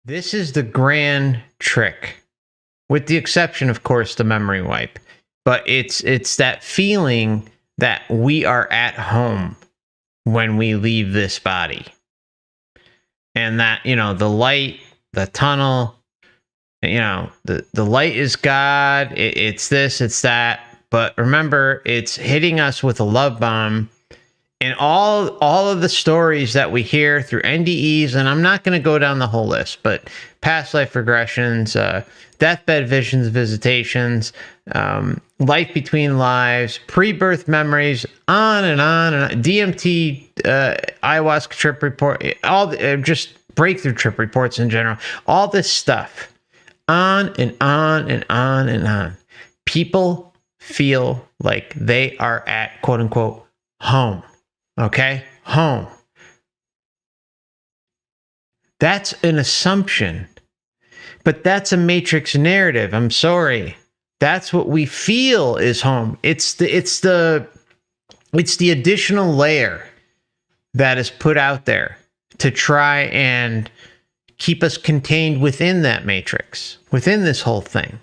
This is the grand trick, with the exception, of course, the memory wipe. But it's that feeling that we are at home when we leave this body. And that, the light, the tunnel, the light is God. It's this, it's that. But remember, it's hitting us with a love bomb. And all of the stories that we hear through NDEs, and I'm not going to go down the whole list, but past life regressions, deathbed visions, visitations, life between lives, pre-birth memories, on and on and on, DMT, ayahuasca trip report, just breakthrough trip reports in general, all this stuff, on and on and on and on. People feel like they are at, quote unquote, home. Okay? Home. That's an assumption. But that's a matrix narrative. I'm sorry. That's what we feel is home. It's the additional layer that is put out there to try and keep us contained within that matrix, within this whole thing.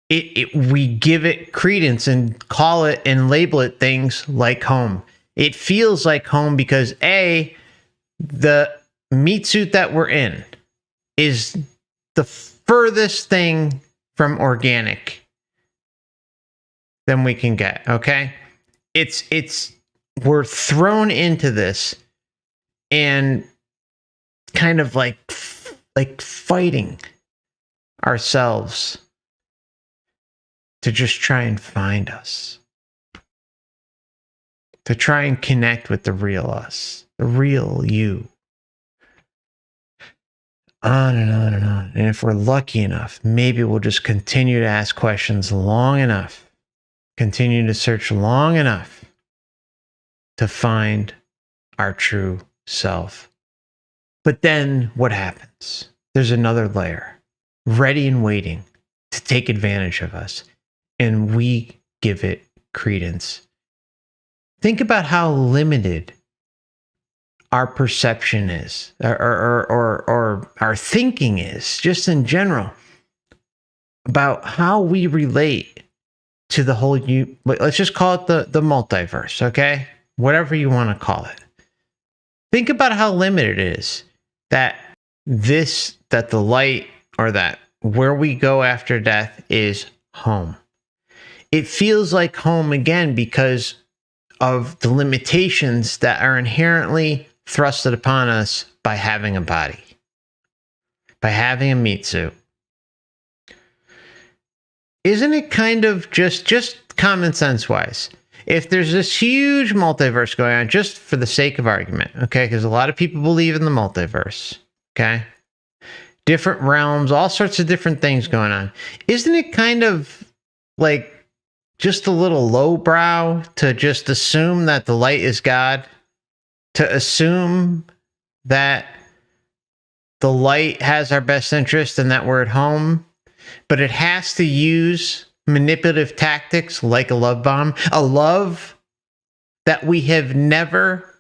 We give it credence and call it and label it things like home. It feels like home because the meat suit that we're in is the furthest thing from organic than we can get. Okay, we're thrown into this and kind of like fighting ourselves to just try and find us, to try and connect with the real us, the real you. On and on and on. And if we're lucky enough, maybe we'll just continue to ask questions long enough, continue to search long enough to find our true self. But then what happens? There's another layer, ready and waiting to take advantage of us. And we give it credence. Think about how limited our perception is, or our thinking is, just in general, about how we relate to the whole let's just call it the multiverse, okay? Whatever you want to call it. Think about how limited it is that the light, or that where we go after death, is home. It feels like home again because of the limitations that are inherently thrusted upon us by having a body, by having a meat suit. Isn't it kind of just common sense wise? If there's this huge multiverse going on, just for the sake of argument, okay? Because a lot of people believe in the multiverse, okay? Different realms, all sorts of different things going on. Isn't it kind of like just a little lowbrow to just assume that the light is God? To assume that the light has our best interest and that we're at home, but it has to use manipulative tactics like a love bomb, a love that we have never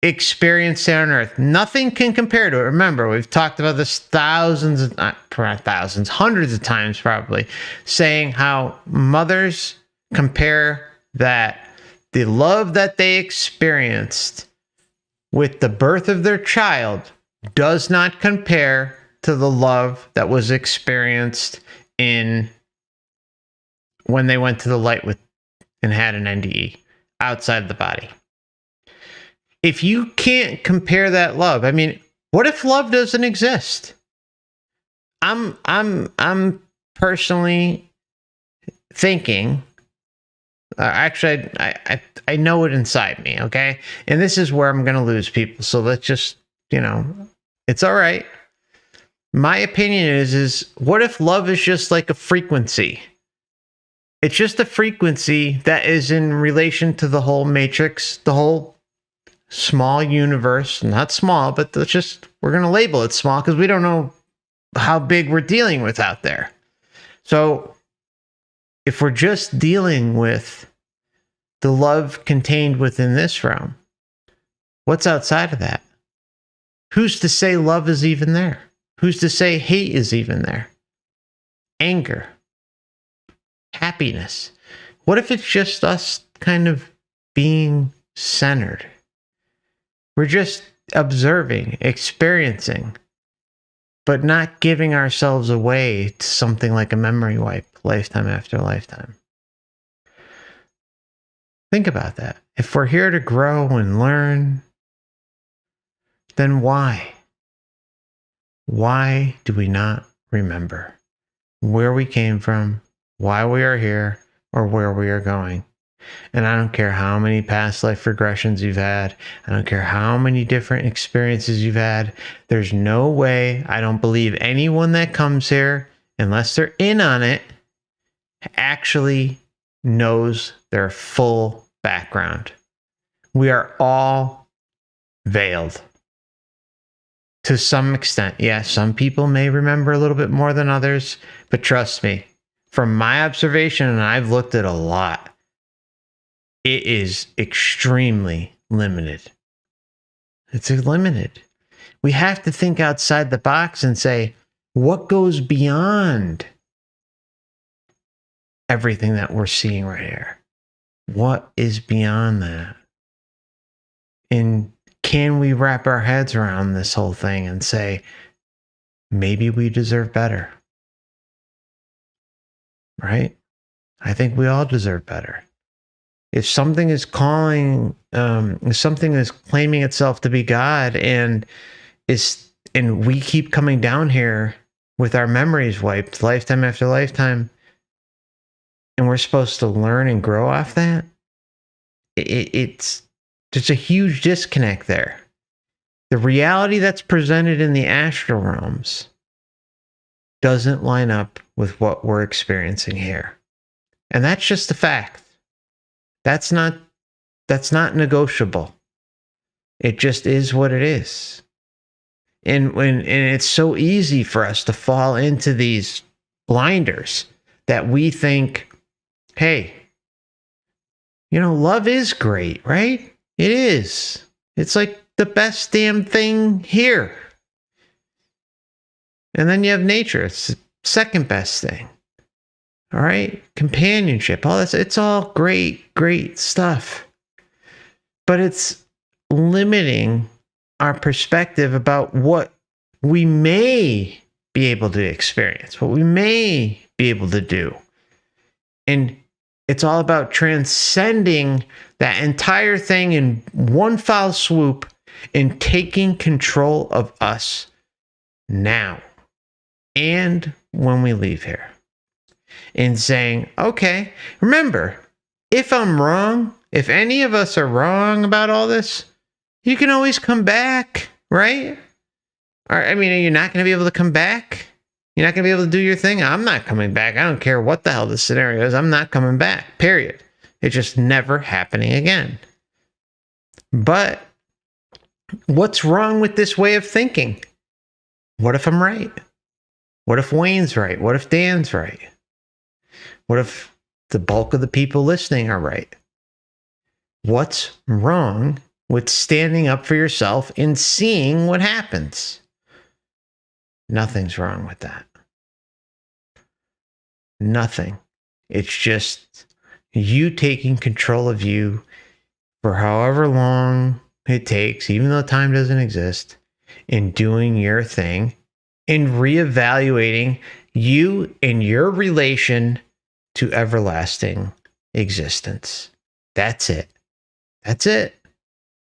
experienced on Earth. Nothing can compare to it. Remember, we've talked about this hundreds of times probably, saying how mothers compare that the love that they experienced with the birth of their child does not compare to the love that was experienced when they went to the light and had an NDE outside the body. If you can't compare that love, I mean, what if love doesn't exist? I'm personally thinking, actually, I know it inside me, okay? And this is where I'm going to lose people. So let's just, it's all right. My opinion is what if love is just like a frequency? It's just a frequency that is in relation to the whole matrix, the whole small universe. Not small, but we're going to label it small because we don't know how big we're dealing with out there. So if we're just dealing with the love contained within this realm, what's outside of that? Who's to say love is even there? Who's to say hate is even there? Anger, happiness. What if it's just us kind of being centered? We're just observing, experiencing, but not giving ourselves away to something like a memory wipe, lifetime after lifetime. Think about that. If we're here to grow and learn, then why? Why do we not remember where we came from, why we are here, or where we are going? And I don't care how many past life regressions you've had. I don't care how many different experiences you've had. There's no way, I don't believe anyone that comes here, unless they're in on it, actually knows their full background. We are all veiled. To some extent, yes, some people may remember a little bit more than others, but trust me, from my observation, and I've looked at a lot, it is extremely limited. It's limited. We have to think outside the box and say, what goes beyond everything that we're seeing right here? What is beyond that? And can we wrap our heads around this whole thing and say, maybe we deserve better? Right? I think we all deserve better. If something is if something is claiming itself to be God and we keep coming down here with our memories wiped lifetime after lifetime, and we're supposed to learn and grow off that, it's there's a huge disconnect there. The reality that's presented in the astral realms doesn't line up with what we're experiencing here. And that's just a fact. That's not negotiable. It just is what it is. And it's so easy for us to fall into these blinders that we think, hey, love is great, right? It is. It's like the best damn thing here. And then you have nature. It's the second best thing. All right? Companionship. All this. It's all great, great stuff. But it's limiting our perspective about what we may be able to experience, what we may be able to do. And it's all about transcending that entire thing in one foul swoop and taking control of us now and when we leave here. And saying, okay, remember, if I'm wrong, if any of us are wrong about all this, you can always come back, right? Or, are you not going to be able to come back? You're not going to be able to do your thing? I'm not coming back. I don't care what the hell the scenario is. I'm not coming back, period. It's just never happening again. But what's wrong with this way of thinking? What if I'm right? What if Wayne's right? What if Dan's right? What if the bulk of the people listening are right? What's wrong with standing up for yourself and seeing what happens? Nothing's wrong with that. Nothing. It's just you taking control of you for however long it takes, even though time doesn't exist, and doing your thing and reevaluating you and your relation to everlasting existence. That's it. That's it.